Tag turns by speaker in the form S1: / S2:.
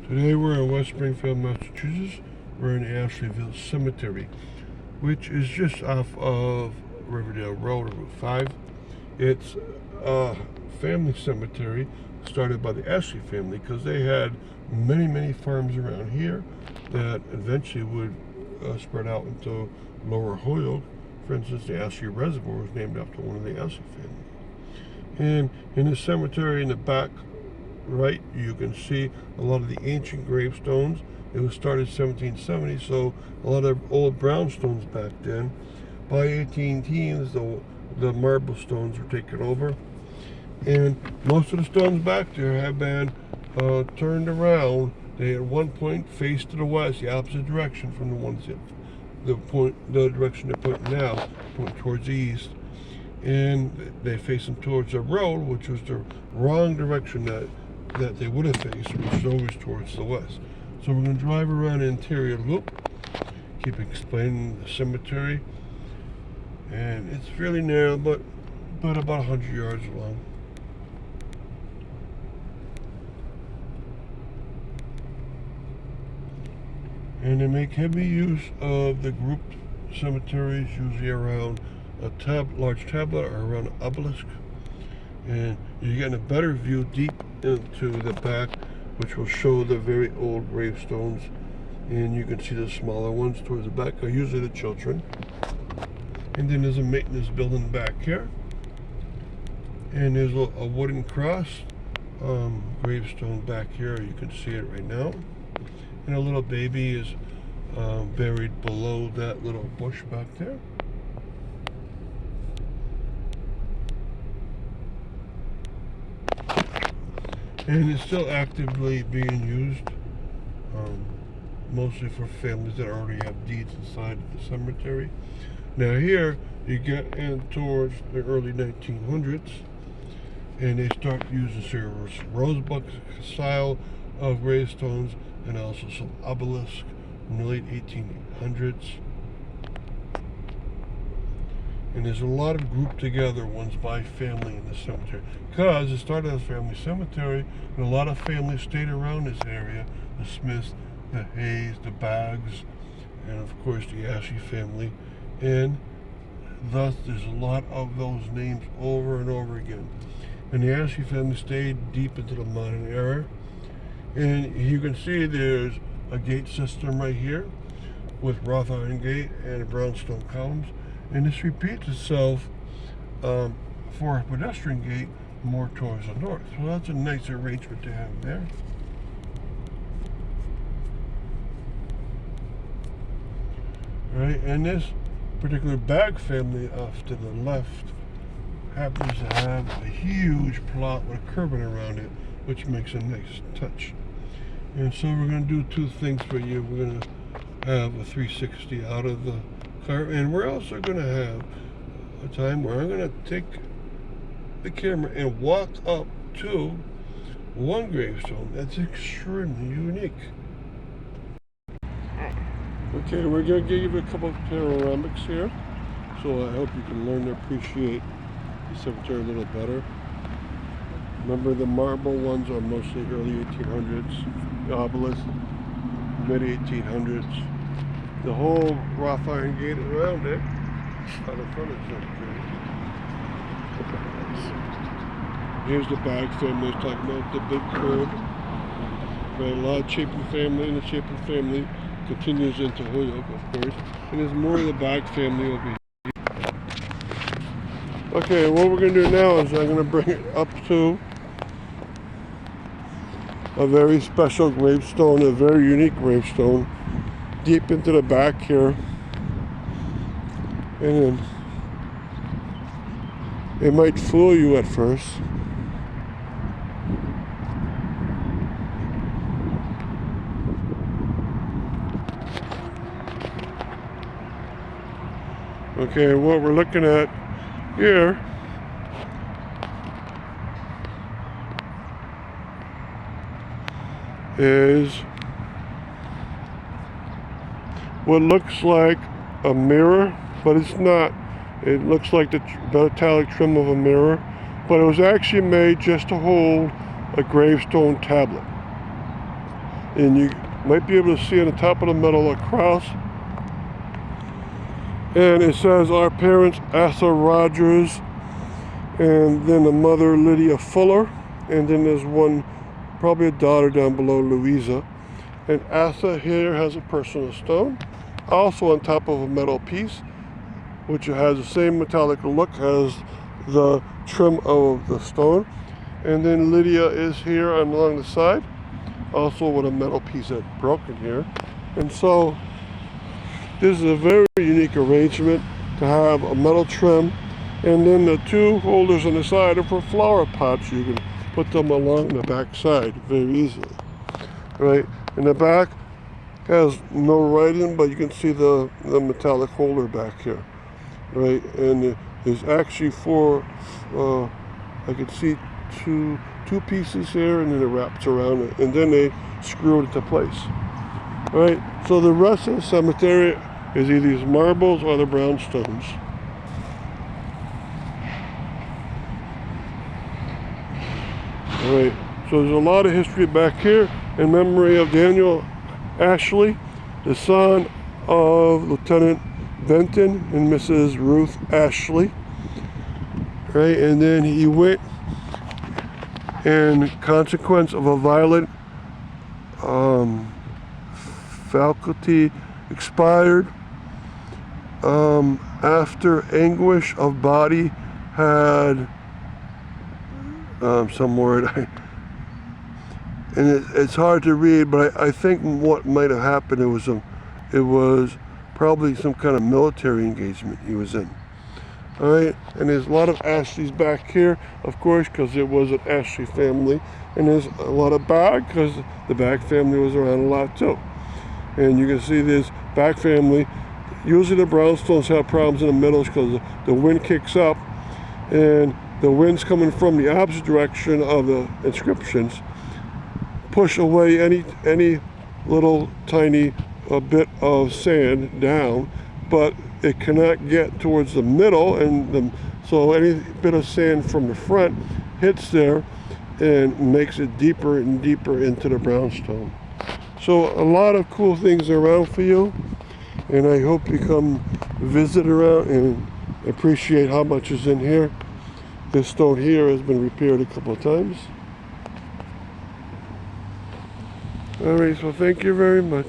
S1: Today we're in West Springfield, Massachusetts. We're in Ashleyville Cemetery, which is just off of Riverdale Road, Route 5. It's a family cemetery started by the Ashley family because they had many farms around here that eventually would spread out into Lower Holyoke. For instance, the Ashley Reservoir was named after one of the Ashley family. And in the cemetery in the back right, you can see a lot of the ancient gravestones. It was started in 1770, so a lot of old brownstones back then. By 18 teens, the marble stones were taken over, and most of the stones back there have been turned around. They at one point faced to the west, the opposite direction from the ones that the direction they're pointing now, pointing towards the east, and they face them towards the road, which was the wrong direction that they would have faced, which is always towards the west. So we're going to drive around the interior loop, keep explaining the cemetery, and it's fairly narrow, but about 100 yards long. And they make heavy use of the grouped cemeteries, usually around a large tablet or around an obelisk. And you're getting a better view deep into the back, which will show the very old gravestones. And you can see the smaller ones towards the back are usually the children. And then there's a maintenance building back here. And there's a wooden cross gravestone back here. You can see it right now. And a little baby is buried below that little bush back there. And it's still actively being used, mostly for families that already have deeds inside the cemetery. Now here, you get in towards the early 1900s, and they start using serious rosebud style of gravestones, and also some obelisk in the late 1800s. And there's a lot of grouped together ones by family in the cemetery, because it started as a family cemetery, and a lot of families stayed around this area: the Smiths, the Hayes, the Baggs, and of course the Ashley family. And thus there's a lot of those names over and over again. And the Ashley family stayed deep into the modern era. And you can see there's a gate system right here with wrought iron gate and brownstone columns. And this repeats itself for a pedestrian gate more towards the north. So that's a nice arrangement to have there. All right, and this particular Bag family off to the left happens to have a huge plot with a curving around it, which makes a nice touch. And so we're going to do two things for you. We're going to have a 360 out of the car, and we're also going to have a time where I'm going to take the camera and walk up to one gravestone that's extremely unique. Okay, we're going to give you a couple of panoramics here, so I hope you can learn to appreciate the cemetery a little better. Remember, the marble ones are mostly early 1800s, the obelisk, mid-1800s. The whole wrought iron gate around it, out in front of the cemetery. Here's the Bag family I was talking about, the big curve. Right, a lot of Chapin family, and the Chapin family continues into Holyoke, of course. And there's more of the Bag family over here. Okay, what we're going to do now is I'm going to bring it up to a very special gravestone, a very unique gravestone, deep into the back here. And it might fool you at first. Okay, what we're looking at here is what looks like a mirror, but it's not. It looks like the metallic trim of a mirror, but it was actually made just to hold a gravestone tablet. and you might be able to see on the top of the metal a cross. And it says our parents, Asa Rogers, and then the mother, Lydia Fuller, and then there's one, probably a daughter down below, Louisa. And Asa here has a personal stone, also on top of a metal piece, which has the same metallic look as the trim of the stone. And then Lydia is here along the side, also with a metal piece that's broken here. And so this is a very unique arrangement to have a metal trim, and then the two holders on the side are for flower pots. You can put them along the back side very easily, right? In the back has no writing, but you can see the metallic holder back here, right? And there's actually four, I can see two pieces here, and then it wraps around it, and then they screw it into place. All right, so the rest of the cemetery is either these marbles or the brownstones. All right, so there's a lot of history back here in memory of Daniel Ashley, the son of Lieutenant Benton and Mrs. Ruth Ashley. Right, and then he went in consequence of a violent faculty expired after anguish of body had some word and it's hard to read, but I think what might have happened, it was probably some kind of military engagement he was in. All right, and there's a lot of Ashleys back here, of course, because it was an Ashley family, and there's a lot of Bag because the Bag family was around a lot too. And you can see this Bag family. Usually the brownstones have problems in the middle because the wind kicks up, and the wind's coming from the opposite direction of the inscriptions, push away any little tiny bit of sand down, but it cannot get towards the middle, and so any bit of sand from the front hits there and makes it deeper and deeper into the brownstone. So a lot of cool things around for you, and I hope you come visit around and appreciate how much is in here. This stone here has been repaired a couple of times. All right, so thank you very much.